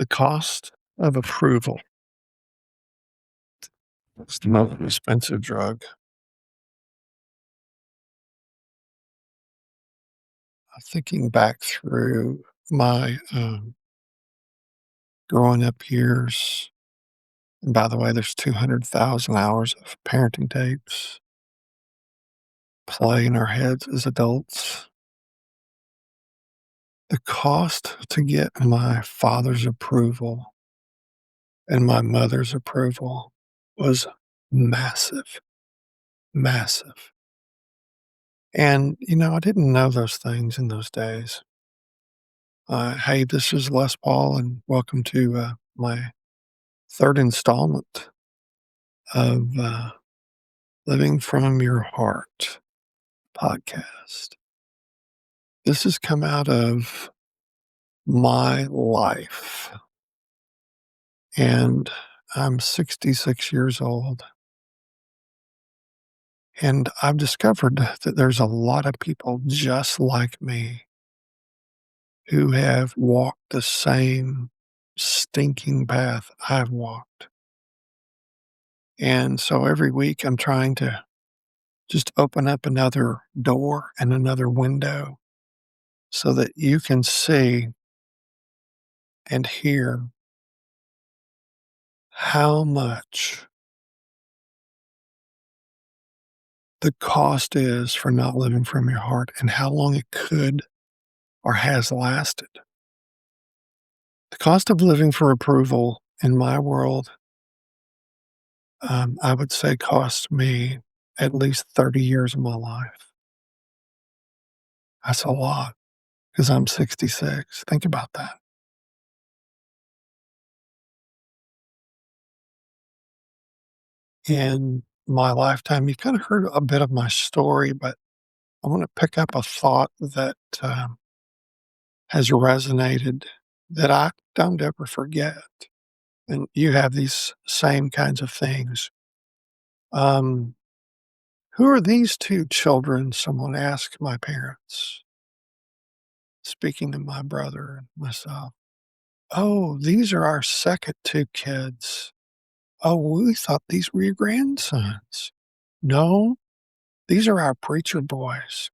The cost of approval is the most expensive drug. Thinking back through my growing up years, and by the way, there's 200,000 hours of parenting tapes play in our heads as adults. The cost to get my father's approval and my mother's approval was massive, massive. And, I didn't know those things in those days. Hey, this is Les Paul, and welcome to my third installment of Living from Your Heart podcast. This has come out of my life, and I'm 66 years old. And I've discovered that there's a lot of people just like me who have walked the same stinking path I've walked. And so every week I'm trying to just open up another door and another window so that you can see and hear how much the cost is for not living from your heart and how long it could or has lasted. The cost of living for approval in my world, I would say cost me at least 30 years of my life. That's a lot because I'm 66. Think about that. In my lifetime, you kind of heard a bit of my story, but I want to pick up a thought that has resonated that I don't ever forget. And you have these same kinds of things. Um, who are these two children? Someone asked my parents, speaking to my brother and myself. Oh, these are our second two kids. Oh, we thought these were your grandsons. No, these are our preacher boys.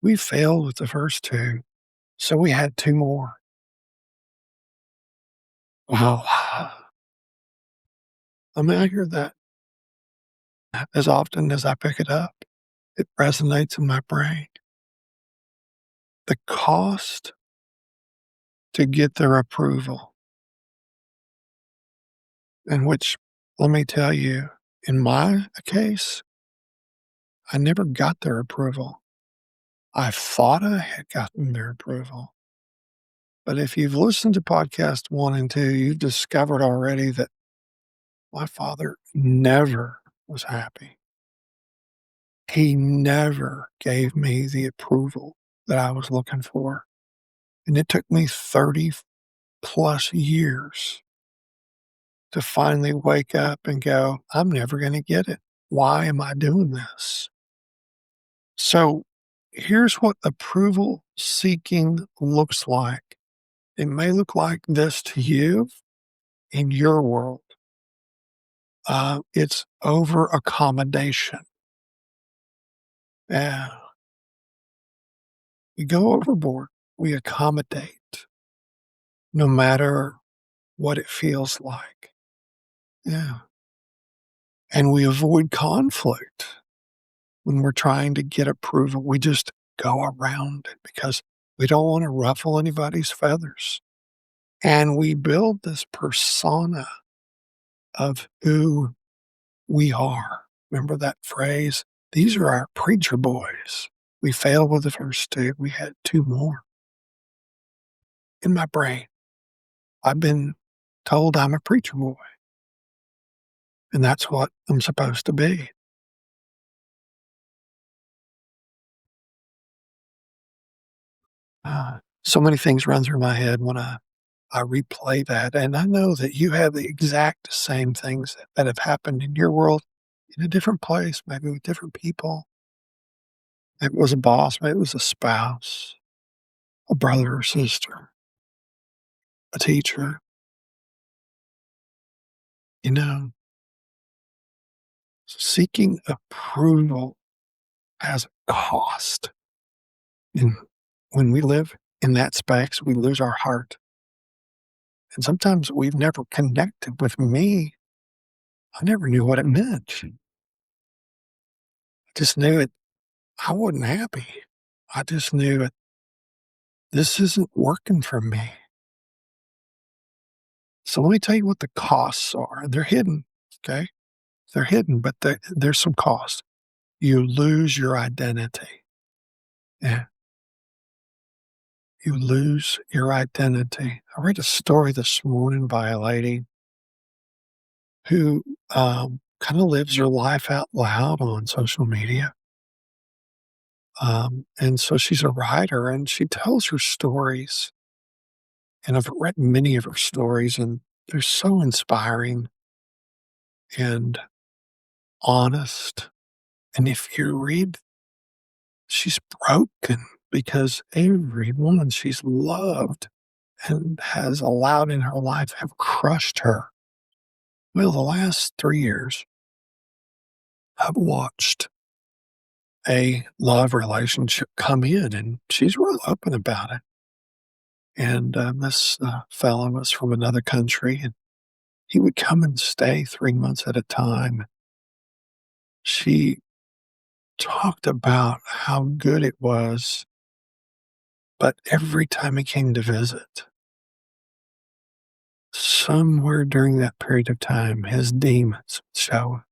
We failed with the first two, so we had two more. Wow. I mean, I hear that as often as I pick it up. It resonates in my brain. The cost to get their approval, in which, let me tell you, in my case, I never got their approval. I thought I had gotten their approval. But if you've listened to podcast 1 and 2, you've discovered already that my father never was happy. He never gave me the approval that I was looking for. And it took me 30 plus years to finally wake up and go, I'm never going to get it. Why am I doing this? So here's what approval seeking looks like. It may look like this to you in your world. It's over accommodation. Yeah, we go overboard. We accommodate no matter what it feels like. Yeah. And we avoid conflict when we're trying to get approval. We just go around it because we don't want to ruffle anybody's feathers. And we build this persona of who we are. Remember that phrase? These are our preacher boys. We failed with the first two. We had two more. In my brain, I've been told I'm a preacher boy, and that's what I'm supposed to be. So many things run through my head when I replay that, and I know that you have the exact same things that have happened in your world in a different place, maybe with different people. Maybe it was a boss, maybe it was a spouse, a brother or sister, a teacher. You know, seeking approval has a cost. And when we live in that space, we lose our heart. And sometimes we've never connected with me. I never knew what it meant. I just knew it. I wasn't happy. I just knew it. This isn't working for me. So let me tell you what the costs are. They're hidden. Okay. They're hidden, but there's some cost. You lose your identity. Yeah. You lose your identity. I read a story this morning by a lady who kind of lives her life out loud on social media. And so she's a writer and she tells her stories. And I've read many of her stories, and they're so inspiring and honest. And if you read, she's broken because every woman she's loved and has allowed in her life have crushed her. Well, the last 3 years, I've watched a love relationship come in, and she's real open about it. And this fellow was from another country, and he would come and stay 3 months at a time. She talked about how good it was, but every time he came to visit, somewhere during that period of time, his demons would show up.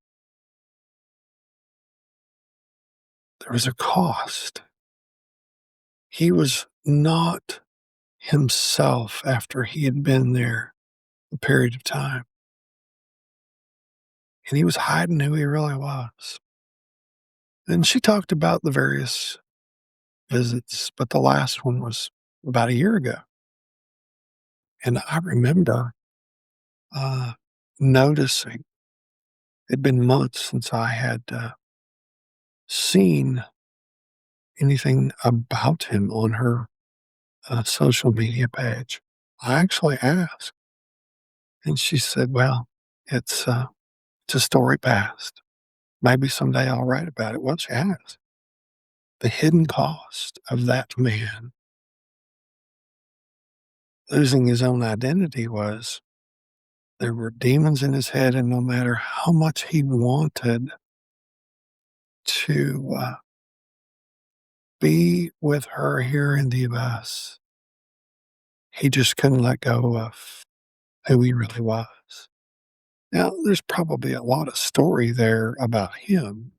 There was a cost. He was not himself after he had been there a period of time, and he was hiding who he really was. And she talked about the various visits, but the last one was about a year ago. And I remember uh, noticing it'd been months since I had seen anything about him on her social media page. I actually asked, and she said, "Well, it's a story past. Maybe someday I'll write about it." Well, she has. The hidden cost of that man losing his own identity was there were demons in his head, and no matter how much he wanted to be with her here in the US, he just couldn't let go of who he really was. Now, there's probably a lot of story there about him,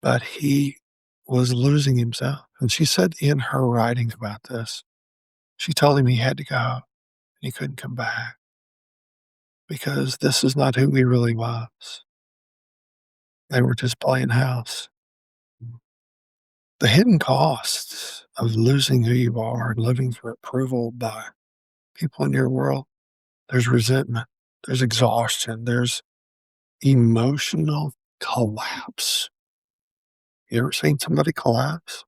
but he was losing himself. And she said in her writing about this, she told him he had to go and he couldn't come back because this is not who he really was. They were just playing house. The hidden costs of losing who you are and living for approval by people in your world, there's resentment, there's exhaustion, there's emotional collapse. You ever seen somebody collapse?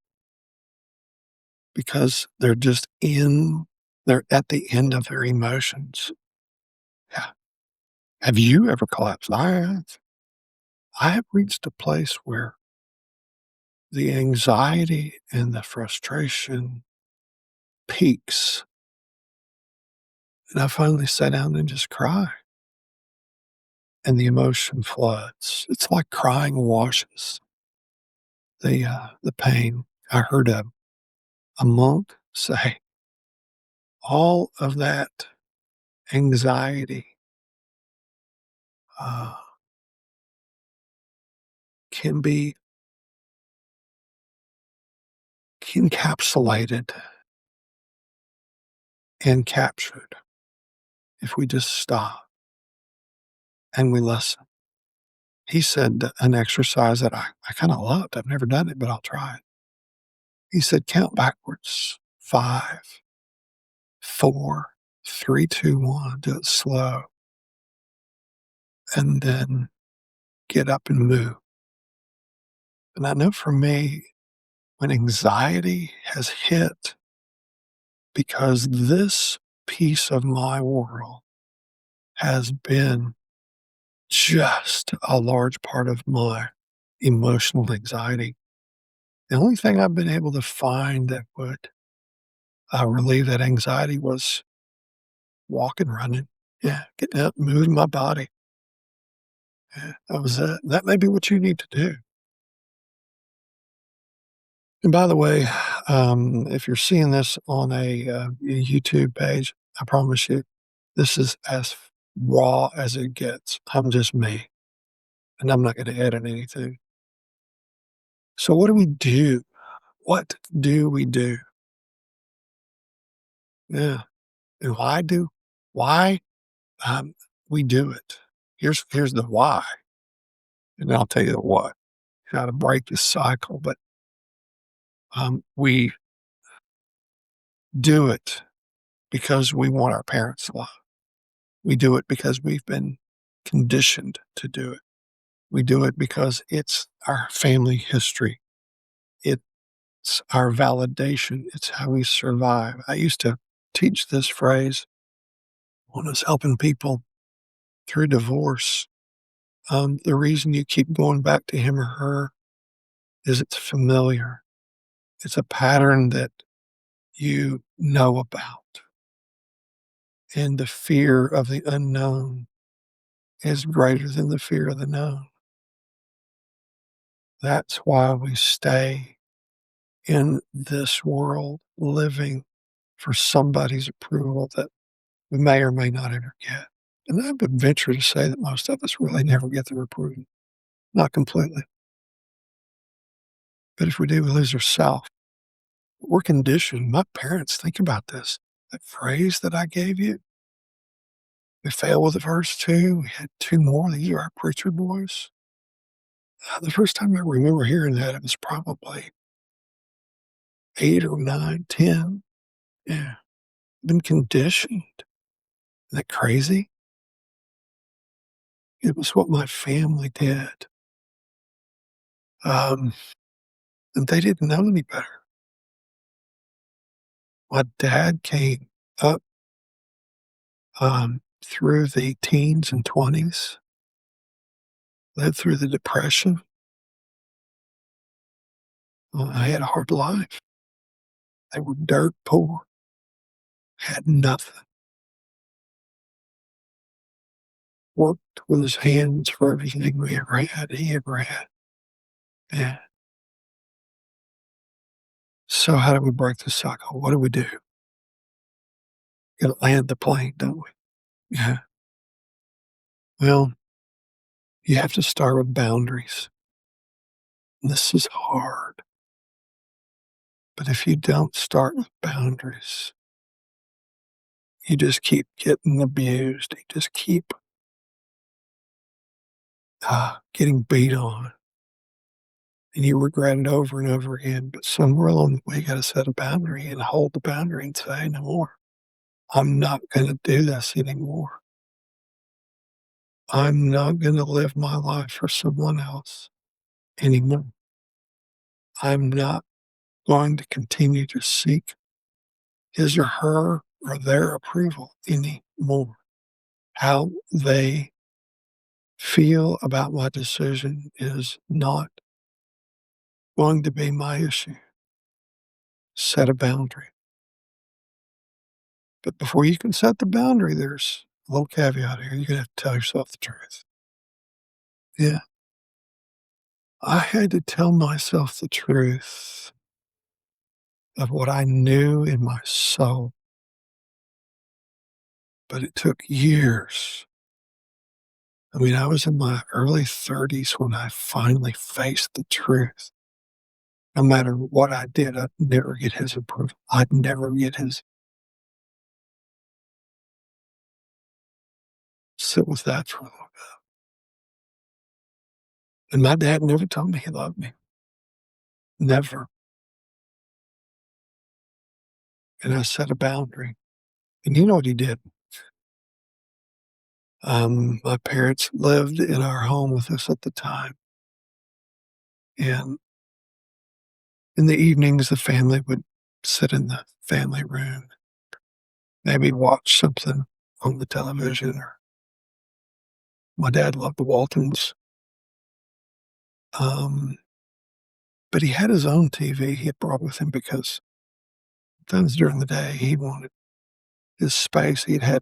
Because they're at the end of their emotions. Yeah. Have you ever collapsed? I have. I have reached a place where the anxiety and the frustration peaks, and I finally sat down and just cry, and the emotion floods. It's like crying washes the pain. I heard a monk say, all of that anxiety uh, can be encapsulated and captured if we just stop and we listen. He said that an exercise that I kind of loved. I've never done it, but I'll try it. He said, count backwards 5, 4, 3, 2, 1. Do it slow. And then get up and move. And I know for me, when anxiety has hit, because this piece of my world has been just a large part of my emotional anxiety. The only thing I've been able to find that would, relieve that anxiety was walking, running. Yeah, getting up, moving my body. Yeah, that was it. That may be what you need to do. And by the way, if you're seeing this on a YouTube page, I promise you, this is as raw as it gets. I'm just me, and I'm not gonna edit anything. So what do we do? What do we do? Yeah, and why, um, we do it. Here's the why, and I'll tell you the what. How to break this cycle, but, we do it because we want our parents' love. We do it because we've been conditioned to do it. We do it because it's our family history. It's our validation. It's how we survive. I used to teach this phrase when I was helping people through divorce. The reason you keep going back to him or her is it's familiar. It's a pattern that you know about. And the fear of the unknown is greater than the fear of the known. That's why we stay in this world living for somebody's approval that we may or may not ever get. And I would venture to say that most of us really never get their approval. Not completely. But if we do, we lose ourself. We're conditioned. My parents, think about this. That phrase that I gave you, we failed with the first two. We had two more. These are our preacher boys. The first time I remember hearing that, it was probably 8 or 9, 10. Yeah. Been conditioned. Isn't that crazy? It was what my family did. Um, and they didn't know any better. My dad came up, through the teens and 20s, lived through the depression. I had a hard life. They were dirt poor, had nothing, worked with his hands for everything we ever had, he ever had. Yeah. So how do we break the cycle? What do we do? Gotta land the plane, don't we? Yeah. Well, you have to start with boundaries. This is hard, but if you don't start with boundaries, you just keep getting abused. You just keep getting beat on, and you regret it over and over again. But somewhere along the way, you got to set a boundary and hold the boundary and say, no more. I'm not going to do this anymore. I'm not going to live my life for someone else anymore. I'm not going to continue to seek his or her or their approval anymore. How they feel about my decision is not going to be my issue. Set a boundary. But before you can set the boundary, there's a little caveat here. You're going to have to tell yourself the truth. Yeah. I had to tell myself the truth of what I knew in my soul, but it took years. I mean, I was in my early 30s when I finally faced the truth. No matter what I did, I'd never get his approval. I'd never get his. Sit with that for a little bit. And my dad never told me he loved me. Never. And I set a boundary. And you know what he did? My parents lived in our home with us at the time. And in the evenings, the family would sit in the family room, maybe watch something on the television or My dad loved the Waltons, um, but he had his own TV he had brought with him because times during the day he wanted his space. He'd had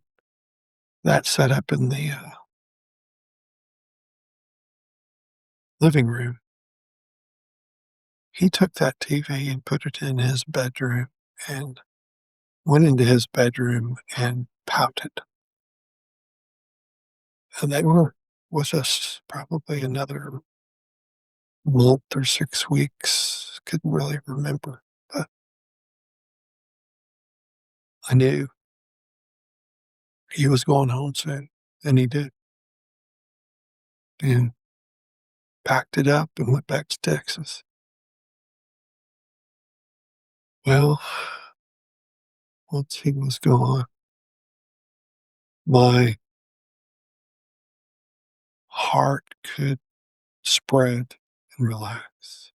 that set up in the, living room. He took that TV and put it in his bedroom and went into his bedroom and pouted. And they were with us probably another month or 6 weeks, couldn't really remember, but I knew he was going home soon, and he did, and packed it up and went back to Texas. Well, once he was gone, my heart could spread and relax.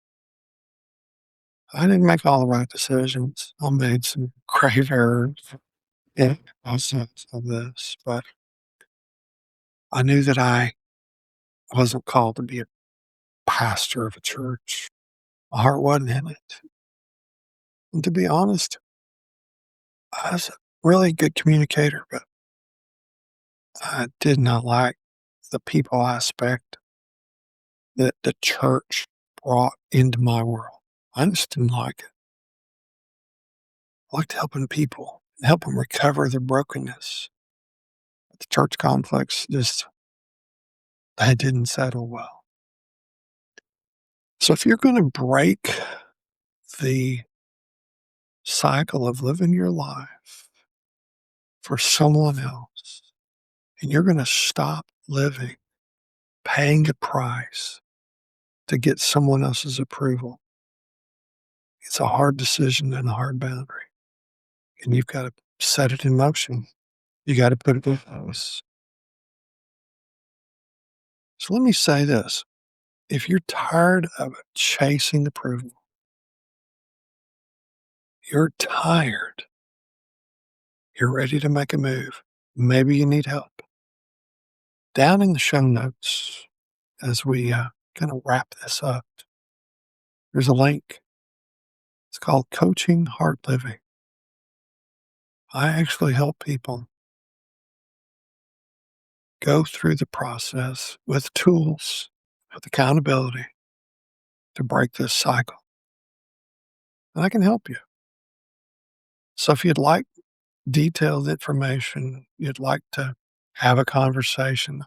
I didn't make all the right decisions. I made some grave errors in the process of this, but I knew that I wasn't called to be a pastor of a church. My heart wasn't in it. And to be honest, I was a really good communicator, but I did not like the people aspect that the church brought into my world. I just didn't like it. I liked helping people and help them recover their brokenness. The church complex just that didn't settle well. So if you're going to break the cycle of living your life for someone else, and you're going to stop living, paying a price to get someone else's approval, it's a hard decision and a hard boundary. And you've got to set it in motion. You got to put it in place. So let me say this. If you're tired of chasing approval, you're tired, you're ready to make a move, maybe you need help. Down in the show notes, as we kind of wrap this up, there's a link. It's called Coaching Heart Living. I actually help people go through the process with tools, with accountability to break this cycle. And I can help you. So if you'd like detailed information, you'd like to have a conversation,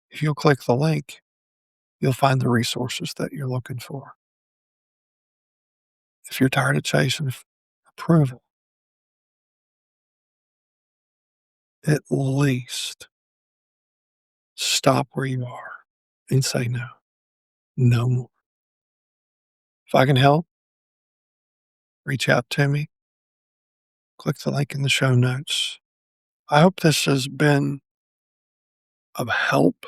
if you'll click the link, you'll find the resources that you're looking for. If you're tired of chasing approval, at least stop where you are and say no, no more. If I can help, reach out to me, click the link in the show notes. I hope this has been of help.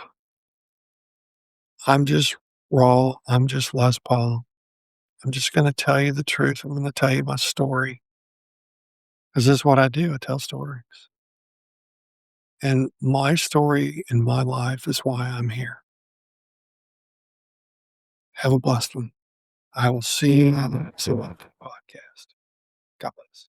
I'm just raw. I'm just Les Paul. I'm just going to tell you the truth. I'm going to tell you my story because this is what I do. I tell stories. And my story in my life is why I'm here. Have a blessed one. I will see you on the next podcast. God bless.